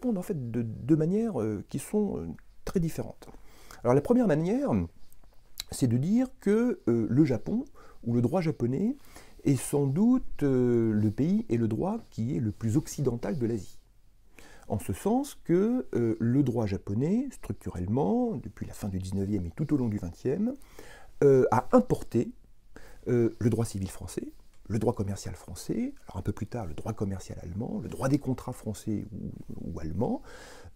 répondre en fait de deux manières qui sont très différentes. Alors la première manière, c'est de dire que le Japon, ou le droit japonais, est sans doute le pays et le droit qui est le plus occidental de l'Asie. En ce sens que le droit japonais, structurellement, depuis la fin du 19e et tout au long du 20e, a importé le droit civil français, le droit commercial français, alors un peu plus tard le droit commercial allemand, le droit des contrats français ou allemand,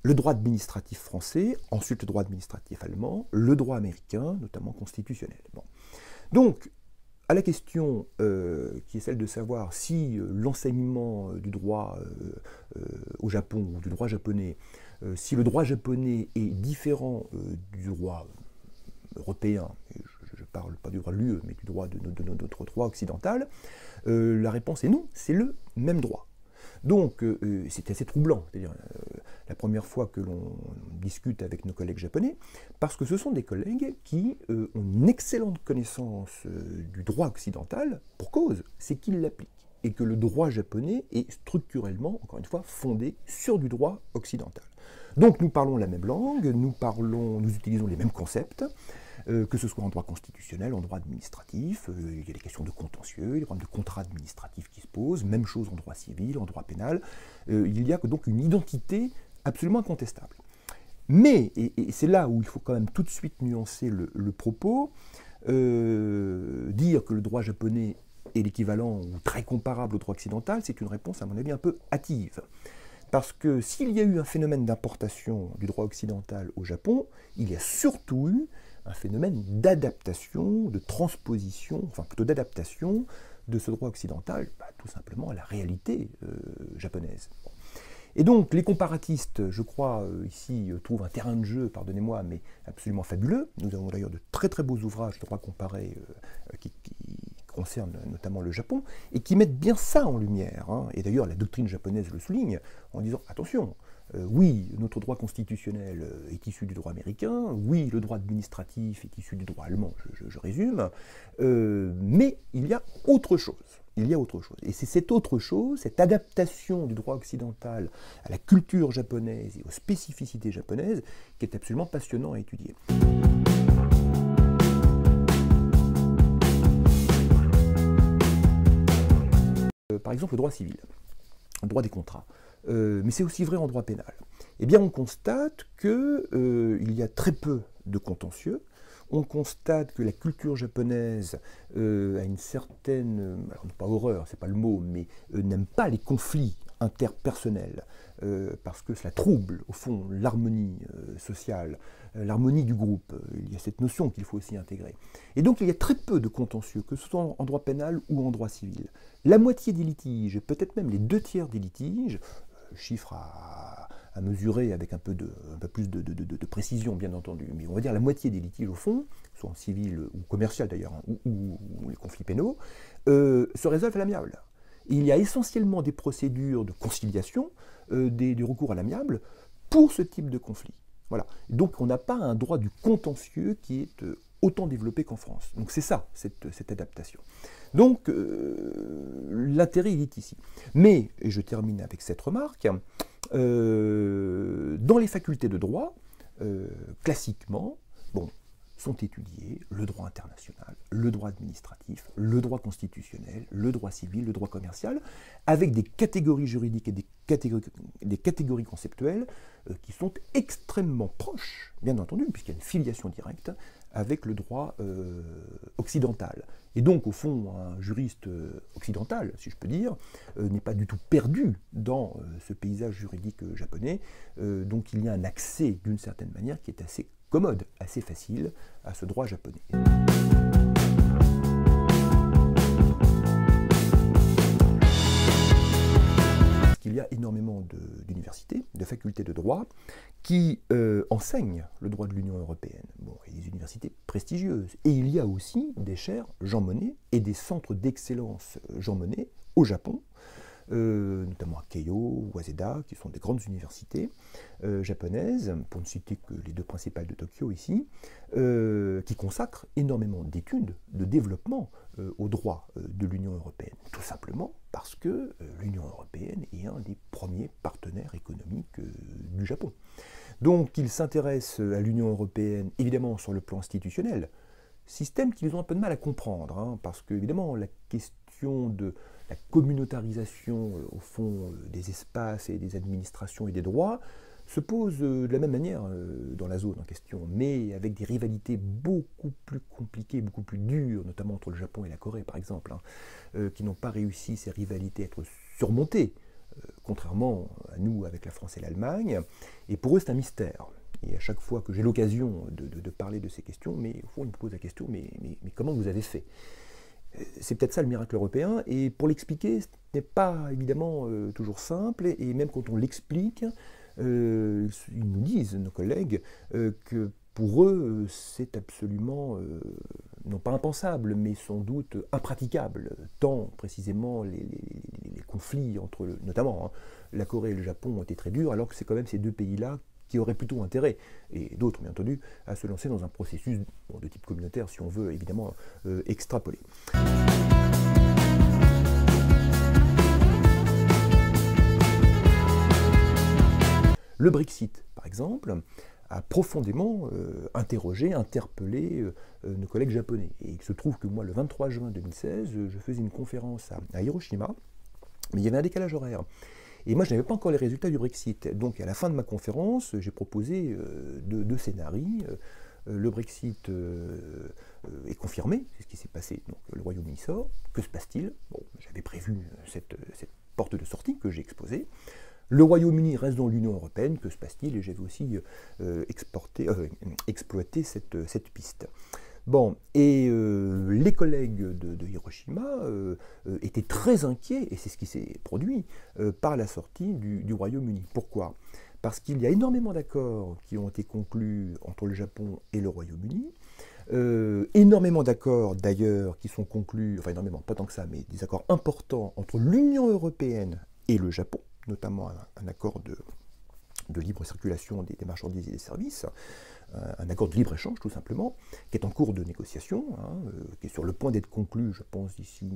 le droit administratif français, ensuite le droit administratif allemand, le droit américain, notamment constitutionnel. Bon. Donc, à la question qui est celle de savoir si l'enseignement du droit au Japon ou du droit japonais, si le droit japonais est différent du droit européen, je ne parle pas du droit de l'UE, mais du droit de notre droit occidental, la réponse est non, c'est le même droit. Donc c'est assez troublant, c'est-à-dire la première fois que l'on discute avec nos collègues japonais, parce que ce sont des collègues qui ont une excellente connaissance du droit occidental, pour cause, c'est qu'ils l'appliquent, et que le droit japonais est structurellement, encore une fois, fondé sur du droit occidental. Donc nous parlons la même langue, nous utilisons les mêmes concepts, que ce soit en droit constitutionnel, en droit administratif, il y a des questions de contentieux, des problèmes de contrat administratif qui se posent, même chose en droit civil, en droit pénal, il y a donc une identité absolument incontestable. Mais, et c'est là où il faut quand même tout de suite nuancer le propos, dire que le droit japonais est l'équivalent ou très comparable au droit occidental, c'est une réponse à mon avis un peu hâtive. Parce que s'il y a eu un phénomène d'importation du droit occidental au Japon, il y a surtout eu un phénomène d'adaptation, de transposition, enfin plutôt d'adaptation de ce droit occidental, tout simplement à la réalité japonaise. Et donc les comparatistes, je crois, ici trouvent un terrain de jeu, pardonnez-moi, mais absolument fabuleux. Nous avons d'ailleurs de très très beaux ouvrages de droit comparé qui concernent notamment le Japon, et qui mettent bien ça en lumière. Hein. Et d'ailleurs la doctrine japonaise le souligne en disant, attention, oui, notre droit constitutionnel est issu du droit américain, oui, le droit administratif est issu du droit allemand, je résume, mais il y a autre chose. Il y a autre chose. Et c'est cette autre chose, cette adaptation du droit occidental à la culture japonaise et aux spécificités japonaises, qui est absolument passionnant à étudier. Par exemple, le droit civil, le droit des contrats. Mais c'est aussi vrai en droit pénal. Eh bien, on constate qu'il y a très peu de contentieux. On constate que la culture japonaise a une certaine, alors pas horreur, c'est pas le mot, mais n'aime pas les conflits interpersonnels, parce que cela trouble, au fond, l'harmonie sociale, l'harmonie du groupe. Il y a cette notion qu'il faut aussi intégrer. Et donc, il y a très peu de contentieux, que ce soit en droit pénal ou en droit civil. La moitié des litiges, peut-être même les 2/3 des litiges, chiffre à mesurer avec un peu plus de précision, bien entendu, mais on va dire la moitié des litiges, au fond, soit en civil ou commercial d'ailleurs, hein, ou les conflits pénaux, se résolvent à l'amiable. Il y a essentiellement des procédures de conciliation, du recours à l'amiable, pour ce type de conflit. Voilà. Donc on n'a pas un droit du contentieux qui est autant développé qu'en France. Donc c'est ça, cette adaptation. Donc l'intérêt il est ici. Mais, et je termine avec cette remarque, dans les facultés de droit, classiquement, sont étudiés le droit international, le droit administratif, le droit constitutionnel, le droit civil, le droit commercial, avec des catégories juridiques et des catégories conceptuelles qui sont extrêmement proches, bien entendu, puisqu'il y a une filiation directe avec le droit occidental. Et donc, au fond, un juriste occidental, si je peux dire, n'est pas du tout perdu dans ce paysage juridique japonais. Donc, il y a un accès, d'une certaine manière, qui est assez commode, assez facile à ce droit japonais. Il y a énormément d'universités, de facultés de droit qui enseignent le droit de l'Union européenne. Bon, il y a des universités prestigieuses. Et il y a aussi des chaires Jean Monnet et des centres d'excellence Jean Monnet au Japon, notamment à Keio, Waseda, qui sont des grandes universités japonaises, pour ne citer que les deux principales de Tokyo ici, qui consacrent énormément d'études, de développement au droit de l'Union européenne. Tout simplement parce que l'Union européenne est un des premiers partenaires économiques du Japon. Donc ils s'intéressent à l'Union européenne, évidemment sur le plan institutionnel, système qu'ils ont un peu de mal à comprendre, hein, parce que évidemment la question de la communautarisation au fond des espaces et des administrations et des droits se pose de la même manière dans la zone en question, mais avec des rivalités beaucoup plus compliquées, beaucoup plus dures, notamment entre le Japon et la Corée par exemple, hein, qui n'ont pas réussi ces rivalités à être surmontées, contrairement à nous avec la France et l'Allemagne, et pour eux c'est un mystère. Et à chaque fois que j'ai l'occasion de parler de ces questions, mais au fond ils me posent la question, mais comment vous avez fait? C'est peut-être ça le miracle européen, et pour l'expliquer, ce n'est pas évidemment toujours simple, et même quand on l'explique, ils nous disent, nos collègues, que pour eux, c'est absolument, non pas impensable, mais sans doute impraticable, tant précisément les conflits entre, notamment, hein, la Corée et le Japon ont été très durs, alors que c'est quand même ces deux pays-là qui auraient plutôt intérêt, et d'autres bien entendu, à se lancer dans un processus de type communautaire, si on veut évidemment extrapoler. Le Brexit, par exemple, a profondément interrogé, interpellé nos collègues japonais. Et il se trouve que moi, le 23 juin 2016, je faisais une conférence à Hiroshima, mais il y avait un décalage horaire. Et moi, je n'avais pas encore les résultats du Brexit. Donc, à la fin de ma conférence, j'ai proposé deux scénarios. Le Brexit est confirmé, c'est ce qui s'est passé. Donc, le Royaume-Uni sort. Que se passe-t-il? Bon, j'avais prévu cette porte de sortie que j'ai exposée. Le Royaume-Uni reste dans l'Union européenne, que se passe-t-il? Et j'avais aussi exploité cette piste. Bon, et les collègues de Hiroshima étaient très inquiets, et c'est ce qui s'est produit, par la sortie du Royaume-Uni. Pourquoi? Parce qu'il y a énormément d'accords qui ont été conclus entre le Japon et le Royaume-Uni, énormément d'accords d'ailleurs qui sont conclus, enfin énormément, pas tant que ça, mais des accords importants entre l'Union européenne et le Japon, notamment un accord de libre circulation des marchandises et des services, un accord de libre-échange tout simplement, qui est en cours de négociation, hein, qui est sur le point d'être conclu, je pense, d'ici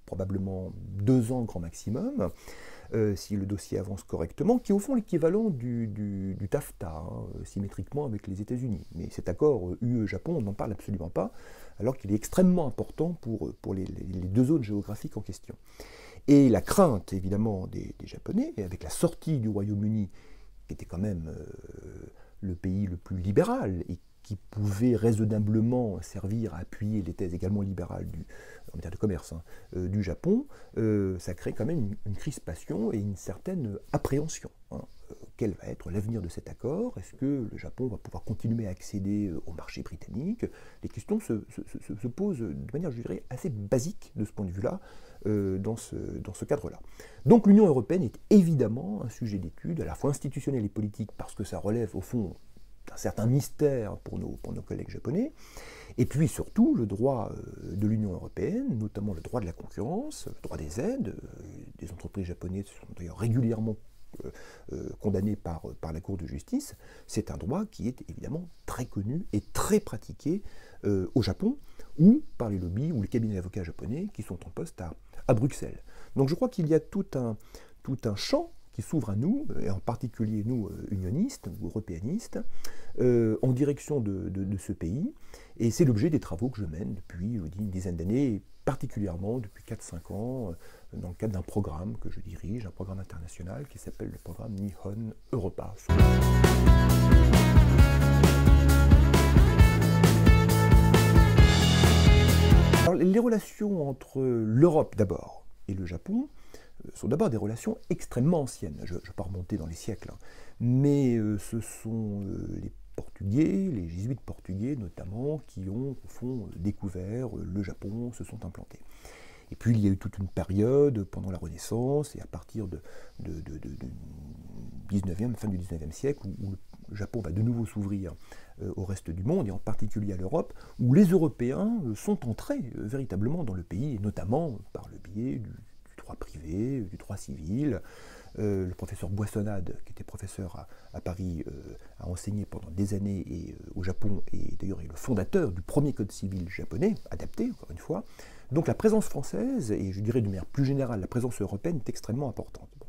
probablement 2 ans grand maximum, si le dossier avance correctement, qui est au fond l'équivalent du TAFTA, hein, symétriquement avec les États-Unis. Mais cet accord UE-Japon, on n'en parle absolument pas, alors qu'il est extrêmement important pour les deux zones géographiques en question. Et la crainte, évidemment, des Japonais, avec la sortie du Royaume-Uni, qui était quand même le pays le plus libéral, et qui pouvait raisonnablement servir à appuyer les thèses également libérales en matière de commerce, hein, du Japon, ça crée quand même une crispation et une certaine appréhension. Hein. Quel va être l'avenir de cet accord? Est-ce que le Japon va pouvoir continuer à accéder au marché britannique? Les questions se posent de manière, je dirais, assez basique de ce point de vue-là, dans ce cadre-là. Donc l'Union européenne est évidemment un sujet d'étude, à la fois institutionnel et politique, parce que ça relève au fond d'un certain mystère pour nos collègues japonais, et puis surtout le droit de l'Union européenne, notamment le droit de la concurrence, le droit des aides. Des entreprises japonaises sont d'ailleurs régulièrement condamnées par la Cour de justice. C'est un droit qui est évidemment très connu et très pratiqué au Japon, ou par les lobbies ou les cabinets d'avocats japonais qui sont en poste à Bruxelles. Donc je crois qu'il y a tout un champ qui s'ouvre à nous, et en particulier nous, unionistes ou européanistes, en direction de ce pays. Et c'est l'objet des travaux que je mène depuis, je vous dis, une dizaine d'années, particulièrement depuis 4-5 ans, dans le cadre d'un programme que je dirige, un programme international qui s'appelle le programme Nihon Europa. Alors, les relations entre l'Europe d'abord et le Japon sont d'abord des relations extrêmement anciennes. Je ne vais pas remonter dans les siècles, hein, mais ce sont les Portugais, les jésuites portugais notamment, qui ont au fond découvert le Japon, se sont implantés. Et puis il y a eu toute une période pendant la Renaissance et à partir du 19e, fin du 19e siècle, où le Japon va de nouveau s'ouvrir au reste du monde, et en particulier à l'Europe, où les Européens sont entrés véritablement dans le pays, et notamment par le biais du droit privé, du droit civil. Le professeur Boissonnade, qui était professeur à Paris, a enseigné pendant des années au Japon, et d'ailleurs est le fondateur du premier code civil japonais, adapté, encore une fois. Donc la présence française, et je dirais de manière plus générale, la présence européenne est extrêmement importante. Bon.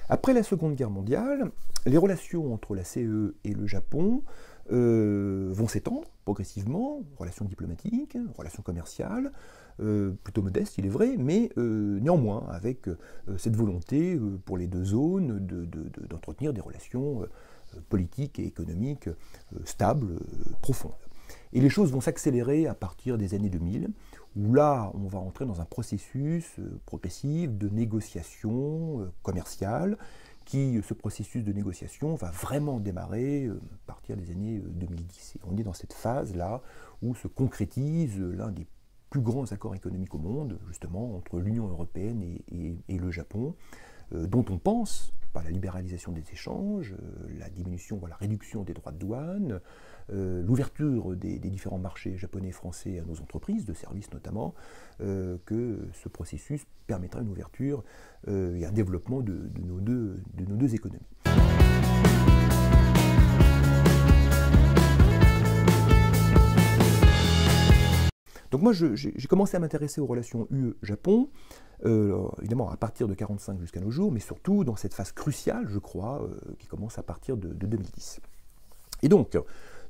Après la Seconde Guerre mondiale, les relations entre la CE et le Japon vont s'étendre progressivement, relations diplomatiques, relations commerciales, plutôt modestes il est vrai, mais néanmoins avec cette volonté pour les deux zones d'entretenir des relations politiques et économiques stables, profondes. Et les choses vont s'accélérer à partir des années 2000, où là, on va entrer dans un processus progressif de négociation commerciale, ce processus de négociation va vraiment démarrer à partir des années 2010. Et on est dans cette phase-là où se concrétise l'un des plus grands accords économiques au monde, justement, entre l'Union européenne et le Japon, dont on pense, par la libéralisation des échanges, la diminution, la réduction des droits de douane, l'ouverture des différents marchés japonais et français à nos entreprises, de services notamment, que ce processus permettra une ouverture et un développement de nos deux économies. Donc moi, j'ai commencé à m'intéresser aux relations UE-Japon, évidemment à partir de 1945 jusqu'à nos jours, mais surtout dans cette phase cruciale, je crois, qui commence à partir de 2010. Et donc,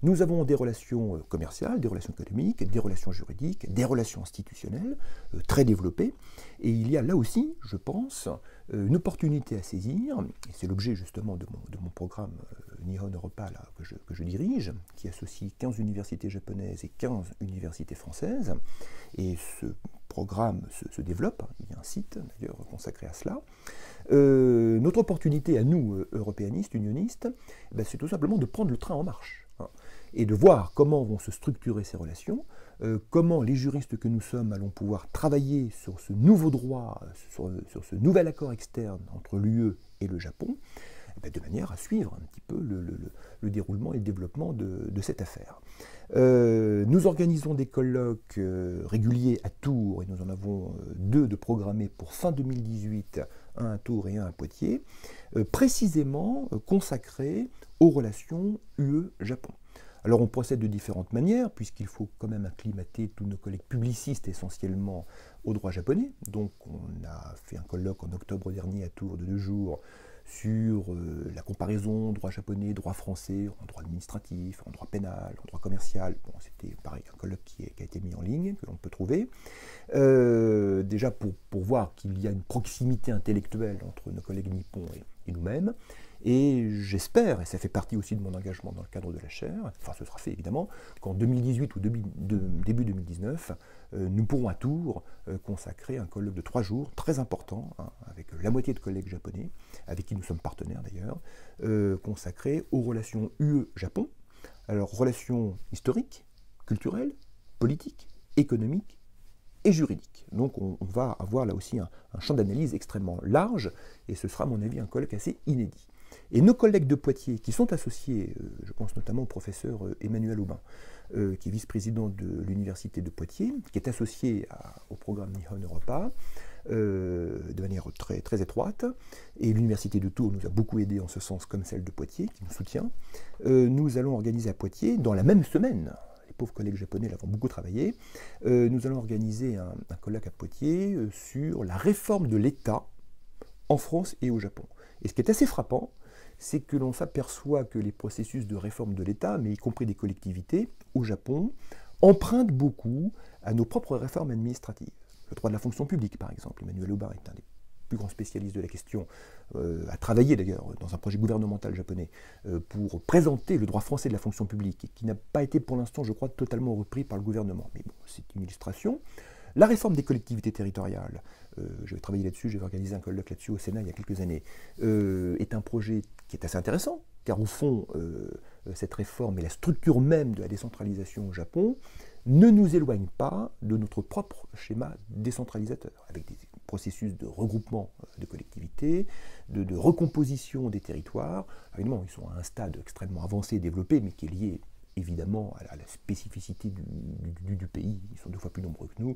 nous avons des relations commerciales, des relations économiques, des relations juridiques, des relations institutionnelles très développées. Et il y a là aussi, je pense, une opportunité à saisir, et c'est l'objet justement de mon programme Nihon Europa là, que je dirige, qui associe 15 universités japonaises et 15 universités françaises. Et ce programme se développe, il y a un site d'ailleurs consacré à cela. Notre opportunité à nous, européanistes, unionistes, c'est tout simplement de prendre le train en marche. Et de voir comment vont se structurer ces relations, comment les juristes que nous sommes allons pouvoir travailler sur ce nouveau droit, sur ce nouvel accord externe entre l'UE et le Japon, de manière à suivre un petit peu le déroulement et le développement de cette affaire. Nous organisons des colloques réguliers à Tours, et nous en avons 2 de programmés pour fin 2018, un à Tours et un à Poitiers, précisément consacrés aux relations UE-Japon. Alors on procède de différentes manières, puisqu'il faut quand même acclimater tous nos collègues publicistes essentiellement au droit japonais. Donc on a fait un colloque en octobre dernier à Tours de 2 jours sur la comparaison droit japonais, droit français, en droit administratif, en droit pénal, en droit commercial. Bon, c'était pareil, un colloque qui a été mis en ligne, que l'on peut trouver. Déjà pour voir qu'il y a une proximité intellectuelle entre nos collègues nippons et nous-mêmes. Et j'espère, et ça fait partie aussi de mon engagement dans le cadre de la chaire, enfin ce sera fait évidemment, qu'en 2018 ou début 2019, nous pourrons à Tours consacrer un colloque de 3 jours, très important, avec la moitié de collègues japonais, avec qui nous sommes partenaires d'ailleurs, consacré aux relations UE-Japon, alors relations historiques, culturelles, politiques, économiques et juridiques. Donc on va avoir là aussi un champ d'analyse extrêmement large, et ce sera à mon avis un colloque assez inédit. Et nos collègues de Poitiers, qui sont associés, je pense notamment au professeur Emmanuel Aubin, qui est vice-président de l'université de Poitiers, qui est associé au programme Nihon Europa, de manière très, très étroite, et l'université de Tours nous a beaucoup aidé en ce sens, comme celle de Poitiers, qui nous soutient. Nous allons organiser à Poitiers, dans la même semaine, les pauvres collègues japonais l'avons beaucoup travaillé, nous allons organiser un colloque à Poitiers sur la réforme de l'État en France et au Japon. Et ce qui est assez frappant, c'est que l'on s'aperçoit que les processus de réforme de l'État, mais y compris des collectivités, au Japon, empruntent beaucoup à nos propres réformes administratives. Le droit de la fonction publique, par exemple. Emmanuel Aubin est un des plus grands spécialistes de la question, a travaillé d'ailleurs dans un projet gouvernemental japonais pour présenter le droit français de la fonction publique, et qui n'a pas été pour l'instant, je crois, totalement repris par le gouvernement. Mais bon, c'est une illustration. La réforme des collectivités territoriales, je vais travailler là-dessus, je vais organiser un colloque là-dessus au Sénat il y a quelques années, est un projet qui est assez intéressant, car au fond, cette réforme et la structure même de la décentralisation au Japon ne nous éloignent pas de notre propre schéma décentralisateur, avec des processus de regroupement de collectivités, de recomposition des territoires. Évidemment, ils sont à un stade extrêmement avancé et développé, mais qui est lié évidemment à la spécificité du pays. Ils sont 2 fois plus nombreux que nous,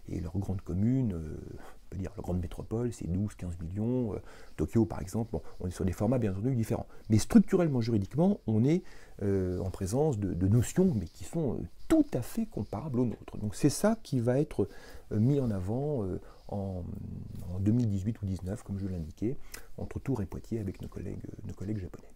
et leurs grandes communes, on peut dire leur grande métropole, c'est 12-15 millions. Tokyo, par exemple, bon, on est sur des formats bien entendu différents. Mais structurellement, juridiquement, on est en présence de notions, mais qui sont tout à fait comparables aux nôtres. Donc c'est ça qui va être mis en avant en en 2018 ou 2019, comme je l'indiquais, entre Tours et Poitiers avec nos collègues japonais.